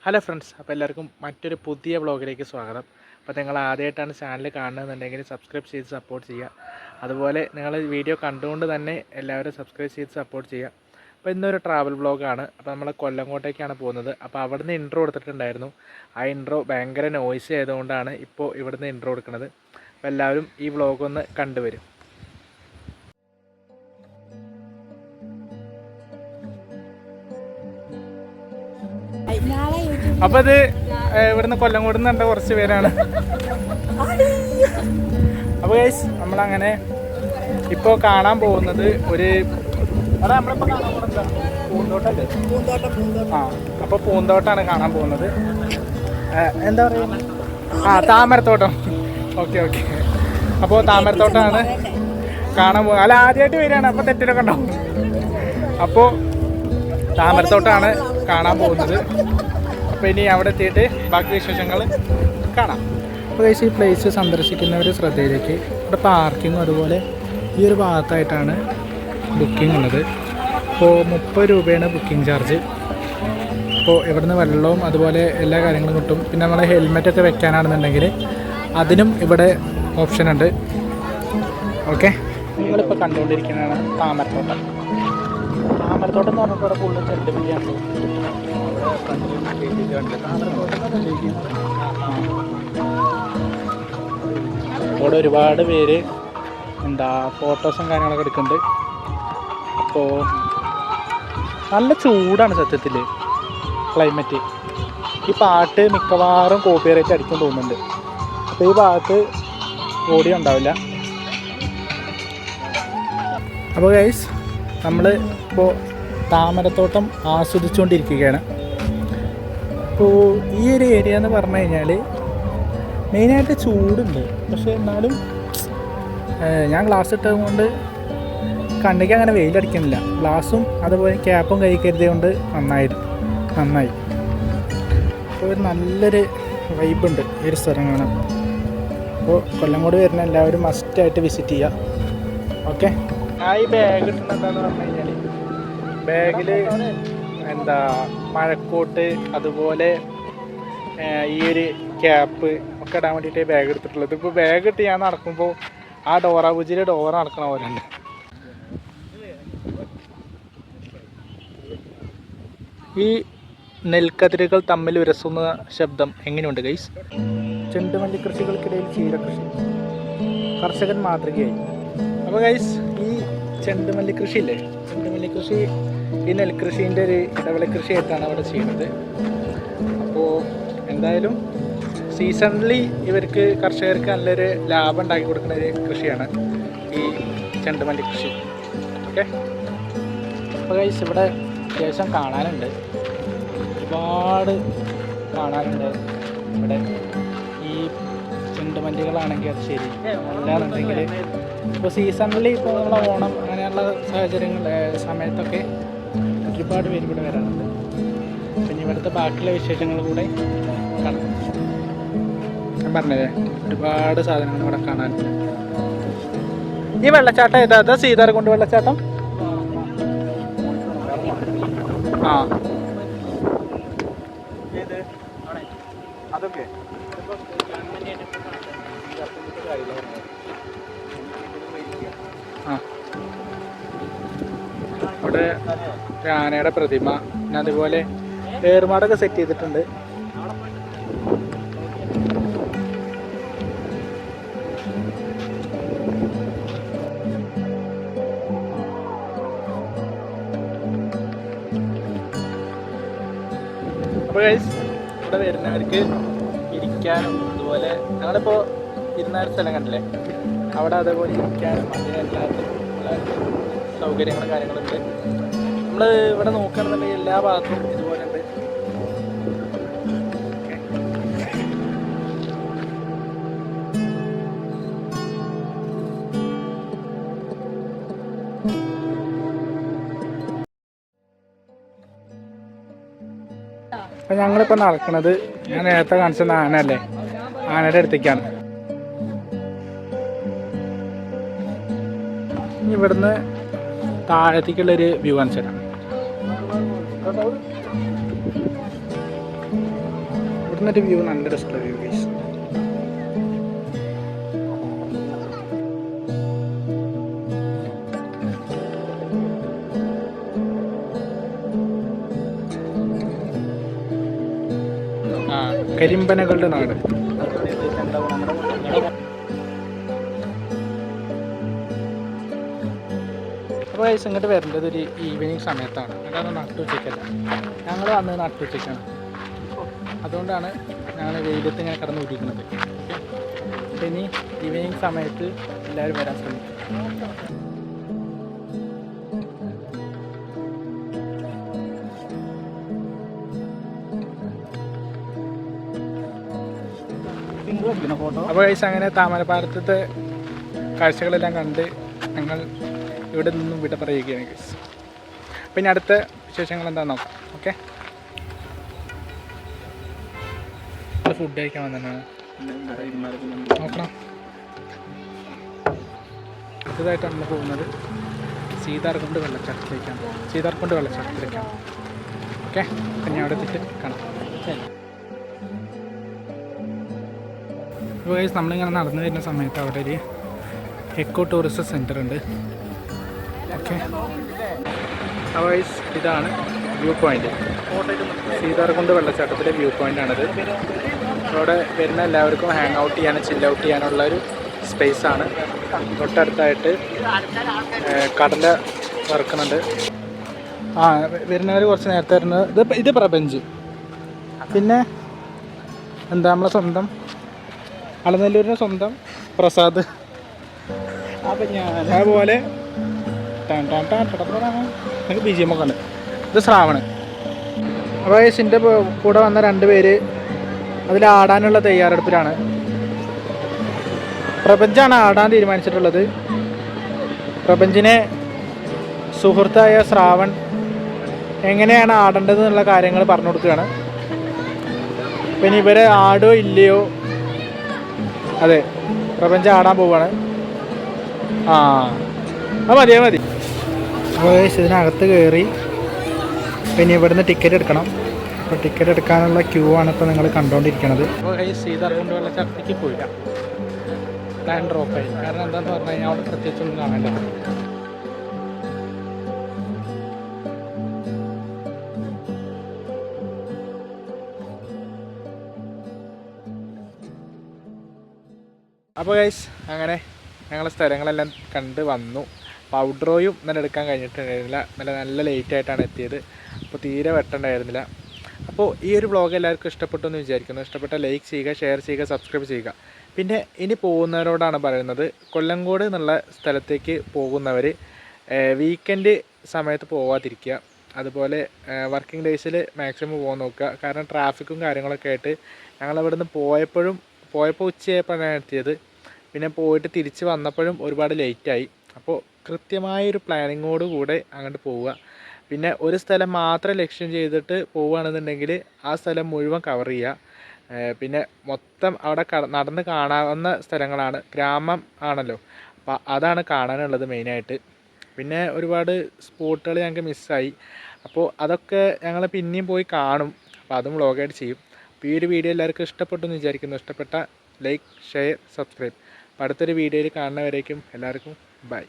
Hello friends, അപ്പോൾ എല്ലാവർക്കും മറ്റൊരു പുതിയ വ്ളോഗിലേക്ക് സ്വാഗതം. അപ്പോൾ നിങ്ങൾ ആദ്യമായിട്ടാണ് ചാനൽ കാണുന്നതെന്നുണ്ടെങ്കിൽ സബ്സ്ക്രൈബ് ചെയ്ത് സപ്പോർട്ട് ചെയ്യുക. അതുപോലെ നിങ്ങൾ വീഡിയോ കണ്ടുകൊണ്ട് തന്നെ എല്ലാവരും സബ്സ്ക്രൈബ് ചെയ്ത് സപ്പോർട്ട് ചെയ്യുക. അപ്പോൾ ഇന്നൊരു ട്രാവൽ വ്ളോഗാണ്. അപ്പോൾ നമ്മൾ കൊല്ലങ്കോട്ടേക്കാണ് പോകുന്നത്. അപ്പോൾ അവിടുന്ന് ഇൻട്രോ കൊടുത്തിട്ടുണ്ടായിരുന്നു. ആ ഇൻട്രോ ഭയങ്കര നോയ്സ് ആയതുകൊണ്ടാണ് ഇപ്പോൾ ഇവിടുന്ന് ഇൻട്രോ കൊടുക്കുന്നത്. അപ്പോൾ എല്ലാവരും ഈ വ്ളോഗ് ഒന്ന് കണ്ടുവരും. അപ്പോൾ ഇത് ഇവിടുന്ന് കൊല്ലങ്കോട് നിന്ന് കണ്ട കുറച്ച് പേരാണ്. അപ്പോൾ ഗൈസ് നമ്മളങ്ങനെ ഇപ്പോൾ കാണാൻ പോകുന്നത് ഒരു നമ്മളിപ്പോൾ കാണാൻ പോകുന്നത് പൂന്തോട്ടല്ലേ? ആ, അപ്പോൾ പൂന്തോട്ടമാണ് കാണാൻ പോകുന്നത്. എന്താ പറയുക, താമരത്തോട്ടം. ഓക്കെ. അപ്പോൾ താമരത്തോട്ടമാണ് കാണാൻ പോകുന്നത്. അല്ല, ആദ്യമായിട്ട് വരികയാണ്, അപ്പോൾ തെറ്റിലൊക്കെ ഉണ്ടാവും. അപ്പോൾ താമരത്തോട്ടമാണ് കാണാൻ പോകുന്നത്. അപ്പോൾ ഇനി അവിടെ എത്തിയിട്ട് ബാക്കി വിശേഷങ്ങൾ കാണാം. അപ്പോൾ ഈ പ്ലേസ് സന്ദർശിക്കുന്നവർ ശ്രദ്ധയിലേക്ക് ഇവിടെ പാർക്കിങ്ങും അതുപോലെ ഈ ഒരു ഭാഗത്തായിട്ടാണ് ബുക്കിംഗ് ഉള്ളത്. അപ്പോൾ 30 രൂപയാണ് ബുക്കിംഗ് ചാർജ്. അപ്പോൾ ഇവിടുന്ന് വെള്ളവും അതുപോലെ എല്ലാ കാര്യങ്ങളും കിട്ടും. പിന്നെ നമ്മൾ ഹെൽമെറ്റൊക്കെ വെക്കാനാണെന്നുണ്ടെങ്കിൽ അതിനും ഇവിടെ ഓപ്ഷൻ ഉണ്ട്. ഓക്കെ, നിങ്ങളിപ്പോൾ കണ്ടുകൊണ്ടിരിക്കുന്നതാണ് താമരത്തോട്ടം. താമരത്തോട്ടം എന്ന് പറഞ്ഞപ്പോൾ ഇവിടെ കൂടുതൽ ചെണ്ടുമല്ലിയാണ്. ഇവിടെ ഒരുപാട് പേര് ഫോട്ടോസും കാര്യങ്ങളൊക്കെ എടുക്കുന്നുണ്ട്. അപ്പോൾ നല്ല ചൂടാണ് സത്യത്തിൽ ക്ലൈമറ്റ്. ഈ പാട്ട് മിക്കവാറും കോപ്പിറൈറ്റ് അടിക്കും തോന്നുന്നുണ്ട്. അപ്പോൾ ഈ ഭാഗത്ത് ഓഡിയോ ഉണ്ടാവില്ല. അപ്പോൾ ഗൈസ്, നമ്മൾ ഇപ്പോൾ താമരത്തോട്ടം ആസ്വദിച്ചുകൊണ്ടിരിക്കുകയാണ്. അപ്പോൾ ഈ ഒരു ഏരിയ എന്ന് പറഞ്ഞു കഴിഞ്ഞാൽ മെയിനായിട്ട് ചൂടുണ്ട്. പക്ഷേ എന്നാലും ഞാൻ ഗ്ലാസ് ഇട്ടത് കൊണ്ട് കണ്ണിക്ക് അങ്ങനെ വെയിലടിക്കുന്നില്ല. ഗ്ലാസും അതുപോലെ ക്യാപ്പും കൈ കരുതിയത് കൊണ്ട് നന്നായി. അപ്പോൾ ഒരു നല്ലൊരു വൈബുണ്ട് ഈ ഒരു സ്ഥലം കാണാൻ. അപ്പോൾ കൊല്ലങ്കോട് വരുന്ന എല്ലാവരും മസ്റ്റായിട്ട് വിസിറ്റ് ചെയ്യുക. ഓക്കെ, ഈ ബാഗ് കിട്ടുന്നത് എന്താണെന്ന് പറഞ്ഞു കഴിഞ്ഞാൽ ബാഗിൽ മഴക്കോട്ട് അതുപോലെ ഈ ഒരു ക്യാപ്പ് ഒക്കെ ഇടാൻ വേണ്ടിയിട്ട് ബാഗ് എടുത്തിട്ടുള്ളത്. ഇപ്പോൾ ബാഗ് ഇട്ട് ഞാൻ നടക്കുമ്പോൾ ആ ഡോറ നടക്കണ പോലെ ഉണ്ട്. ഈ നെൽക്കതിരുകൾ തമ്മിൽ ഉരസുന്ന ശബ്ദം എങ്ങനെയുണ്ട് ഗൈസ്? ചെണ്ടുമല്ലി കൃഷികൾക്കിടയിൽ ചീരകൃഷി, കർഷകൻ മാതൃകയായി. അപ്പോൾ ഗൈസ്, ഈ ചെണ്ടുമല്ലി കൃഷിയില്ലേ, ചെണ്ടുമല്ലി കൃഷി ഈ നെൽകൃഷീൻ്റെ ഒരു ഇടവിള കൃഷിയായിട്ടാണ് അവിടെ ചെയ്യുന്നത്. അപ്പോൾ എന്തായാലും സീസണലി ഇവർക്ക് കർഷകർക്ക് നല്ലൊരു ലാഭം ഉണ്ടാക്കി കൊടുക്കുന്ന ഒരു കൃഷിയാണ് ഈ ചെണ്ടുമല്ലി കൃഷി. ഓക്കെ, അപ്പോൾ ഗൈസ്, ഇവിടെ അത്യാവശ്യം കാണാനുണ്ട്, ഒരുപാട് കാണാനുണ്ട്. ഇവിടെ ഈ ചെണ്ടുമല്ലികളാണെങ്കിൽ അത് ശരി, അല്ലാന്നുണ്ടെങ്കിൽ ഇപ്പോൾ സീസണലി ഇപ്പോൾ നമ്മളെ ഓണം അങ്ങനെയുള്ള സാഹചര്യങ്ങൾ സമയത്തൊക്കെ ഒരുപാട് പേര് ഇവിടെ വരാറുണ്ട്. പിന്നെ ഇവിടുത്തെ ബാക്കിയുള്ള വിശേഷങ്ങൾ കൂടെ കാണാം. ഞാൻ പറഞ്ഞതേ, ഒരുപാട് സാധനങ്ങൾ ഇവിടെ കാണാനുണ്ട്. ഈ വെള്ളച്ചാട്ടം ഏതാ? സീതാർകുണ്ട് വെള്ളച്ചാട്ടം. ആ, അതൊക്കെ അവിടെ ആനയുടെ പ്രതിമ, പിന്നെ അതുപോലെ ഏറുമാടൊക്കെ സെറ്റ് ചെയ്തിട്ടുണ്ട്. അപ്പോൾ ഗൈസ്, ഇവിടെ വരുന്നവർക്ക് ഇരിക്കാനും അതുപോലെ ഞങ്ങളിപ്പോൾ ഇരുന്ന സ്ഥലം കണ്ടില്ലേ, അവിടെ അതേപോലെ ഇരിക്കാനും അതിനെല്ലാത്തിനും ഉള്ള സൗകര്യങ്ങളും കാര്യങ്ങളൊക്കെ നമ്മൾ ഇവിടെ നോക്കുകയാണെന്നുണ്ടെങ്കിൽ എല്ലാ ഭാഗത്തും ഇതുപോലെ ഉണ്ട്. അപ്പം ഞങ്ങളിപ്പോൾ നടക്കുന്നത്, ഞാൻ നേരത്തെ കാണിച്ചത് ആനയല്ലേ, ആനയുടെ അടുത്തേക്കാണ്. ഇവിടുന്ന് താഴത്തേക്കുള്ളൊരു വ്യൂ കാണിച്ചു തരാം. ഇവിടുന്നൊരു വ്യൂ നല്ല രസമുള്ള വ്യൂ ഗൈസ്. കരിമ്പനകളുടെ നാട്. അപ്പോൾ ഗൈസ് ഇങ്ങോട്ട് വരേണ്ടത് ഒരു ഈവനിങ് സമയത്താണ്, അല്ലാതെ നട്ടുച്ചയ്ക്കല്ല. ഞങ്ങൾ വന്നത് നട്ടുച്ചയ്ക്കാണ്, അതുകൊണ്ടാണ് ഞങ്ങൾ വെയിലത്ത് ഇങ്ങനെ കിടന്ന് ഉരുക്കുന്നത്. അപ്പോൾ ഇനി ഈവനിങ് സമയത്ത് എല്ലാവരും വരാൻ ശ്രമിക്കും. അപ്പോൾ ഗൈസ് അങ്ങനെ താമരപ്പാലത്തെ കാഴ്ചകളെല്ലാം കണ്ട് ഞങ്ങൾ ഇവിടെ നിന്നും വിട പറയുകയാണ് ഗൈസ്. പിന്നെ അടുത്ത വിശേഷങ്ങൾ എന്താണെന്ന് നോക്കാം. ഓക്കെ, ഫുഡ് കഴിക്കാൻ വന്നതാണ് നോക്കണം. അടുത്തതായിട്ട് നമ്മൾ പോകുന്നത് സീതാർകുണ്ട് വെള്ളച്ചാട്ടത്തിലേക്കാണ്. സീതാർകുണ്ട് വെള്ളച്ചാട്ടത്തിലേക്കാണ്. ഓക്കെ, അപ്പം ഞാൻ അവിടെ എത്തിയിട്ട് കാണാം. അപ്പോൾ ഗൈസ് നമ്മളിങ്ങനെ നടന്നു വരുന്ന സമയത്ത് അവിടെ ഒരു എക്കോ ടൂറിസ്റ്റ് സെൻറ്റർ ഉണ്ട്. ഓക്കെ, അപ്പോൾ ഗൈസ് ഇതാണ് വ്യൂ പോയിൻ്റ്. സീതാർകുണ്ട് വെള്ളച്ചാട്ടത്തിലെ വ്യൂ പോയിൻ്റാണിത്. അവിടെ വരുന്ന എല്ലാവർക്കും ഹാങ് ഔട്ട് ചെയ്യാനും ചില്ല് ഔട്ട് ചെയ്യാനുള്ള ഒരു സ്പേസാണ്. തൊട്ടടുത്തായിട്ട് കടല വറുക്കുന്നുണ്ട്. വരുന്നവർ കുറച്ച് നേരത്തെ വരുന്നത് ഇത് പ്രപഞ്ച്. പിന്നെ എന്താ നമ്മളെ സ്വന്തം അളനെല്ലൂരിൻ്റെ സ്വന്തം പ്രസാദ്. അതുപോലെ എനിക്ക് ബി ജി എം ഒക്കെ ഉണ്ട്. ഇത് ശ്രാവണ്. അപ്പോൾ ഇതിൻ്റെ കൂടെ വന്ന 2 പേര് അതിൽ ആടാനുള്ള തയ്യാറെടുപ്പിലാണ്. പ്രപഞ്ചാണ് ആടാൻ തീരുമാനിച്ചിട്ടുള്ളത്. പ്രപഞ്ചിനെ സുഹൃത്തായ ശ്രാവൺ എങ്ങനെയാണ് ആടേണ്ടത് എന്നുള്ള കാര്യങ്ങൾ പറഞ്ഞു കൊടുക്കുകയാണ്. പിന്നെ ഇവരെ ആടോ ഇല്ലയോ, അതെ പ്രപഞ്ചം ആടാൻ പോവാണ്. അത് മതി. അപ്പോൾ ഇതിനകത്ത് കയറി പിന്നെ ഇവിടുന്ന് ടിക്കറ്റ് എടുക്കണം. അപ്പോൾ ടിക്കറ്റ് എടുക്കാനുള്ള ക്യൂ ആണ് ഇപ്പോൾ നിങ്ങൾ കണ്ടുകൊണ്ടിരിക്കുന്നത്. അപ്പോൾ സീതാർകുണ്ട് വെള്ളച്ചാട്ടത്തേക്ക് പോയില്ല, പ്ലാൻ ഡ്രോപ്പായി. കാരണം എന്താണെന്ന് പറഞ്ഞു കഴിഞ്ഞാൽ അവിടെ പ്രത്യേകിച്ചൊന്നും കാണാനില്ല. അപ്പോൾ ഗൈസ് അങ്ങനെ ഞങ്ങൾ സ്ഥലങ്ങളെല്ലാം കണ്ട് വന്നു. ഔട്ട്ഡോയും ഇന്നലെ എടുക്കാൻ കഴിഞ്ഞിട്ടുണ്ടായിരുന്നില്ല. നല്ല ലേറ്റായിട്ടാണ് എത്തിയത്. അപ്പോൾ തീരെ വെട്ടണ്ടായിരുന്നില്ല. അപ്പോൾ ഈ ഒരു വ്ളോഗ് എല്ലാവർക്കും ഇഷ്ടപ്പെട്ടു എന്ന് വിചാരിക്കുന്നു. ഇഷ്ടപ്പെട്ട ലൈക്ക് ചെയ്യുക, ഷെയർ ചെയ്യുക, സബ്സ്ക്രൈബ് ചെയ്യുക. പിന്നെ ഇനി പോകുന്നവരോടാണ് പറയുന്നത്, കൊല്ലങ്കോട് എന്നുള്ള സ്ഥലത്തേക്ക് പോകുന്നവർ വീക്കെൻഡ് സമയത്ത് പോവാതിരിക്കുക. അതുപോലെ വർക്കിംഗ് ഡേയ്സിൽ മാക്സിമം പോകാൻ നോക്കുക. കാരണം ട്രാഫിക്കും കാര്യങ്ങളൊക്കെ ആയിട്ട് ഞങ്ങളിവിടെ നിന്ന് പോയപ്പോൾ ഉച്ചയായപ്പോഴാണ് എത്തിയത്. പിന്നെ പോയിട്ട് തിരിച്ച് വന്നപ്പോഴും ഒരുപാട് ലേറ്റായി. അപ്പോൾ കൃത്യമായൊരു പ്ലാനിങ്ങോട് കൂടെ അങ്ങോട്ട് പോവുക. പിന്നെ ഒരു സ്ഥലം മാത്രം ലക്ഷ്യം ചെയ്തിട്ട് പോവുകയാണെന്നുണ്ടെങ്കിൽ ആ സ്ഥലം മുഴുവൻ കവർ ചെയ്യുക. പിന്നെ മൊത്തം അവിടെ നടന്ന് കാണാവുന്ന സ്ഥലങ്ങളാണ്. ഗ്രാമം ആണല്ലോ, അപ്പോൾ അതാണ് കാണാനുള്ളത് മെയിനായിട്ട്. പിന്നെ ഒരുപാട് സ്പോട്ടുകൾ ഞങ്ങൾക്ക് മിസ്സായി. അപ്പോൾ അതൊക്കെ ഞങ്ങൾ പിന്നെയും പോയി കാണും. അപ്പോൾ അതും വ്ളോഗായിട്ട് ചെയ്യും. അപ്പോൾ ഈ ഒരു വീഡിയോ എല്ലാവർക്കും ഇഷ്ടപ്പെട്ടു എന്ന് വിചാരിക്കുന്നു. ഇഷ്ടപ്പെട്ട ലൈക്ക്, ഷെയർ, സബ്സ്ക്രൈബ്. അപ്പോൾ അടുത്തൊരു വീഡിയോയിൽ കാണുന്നവരേക്കും എല്ലാവർക്കും ബൈ.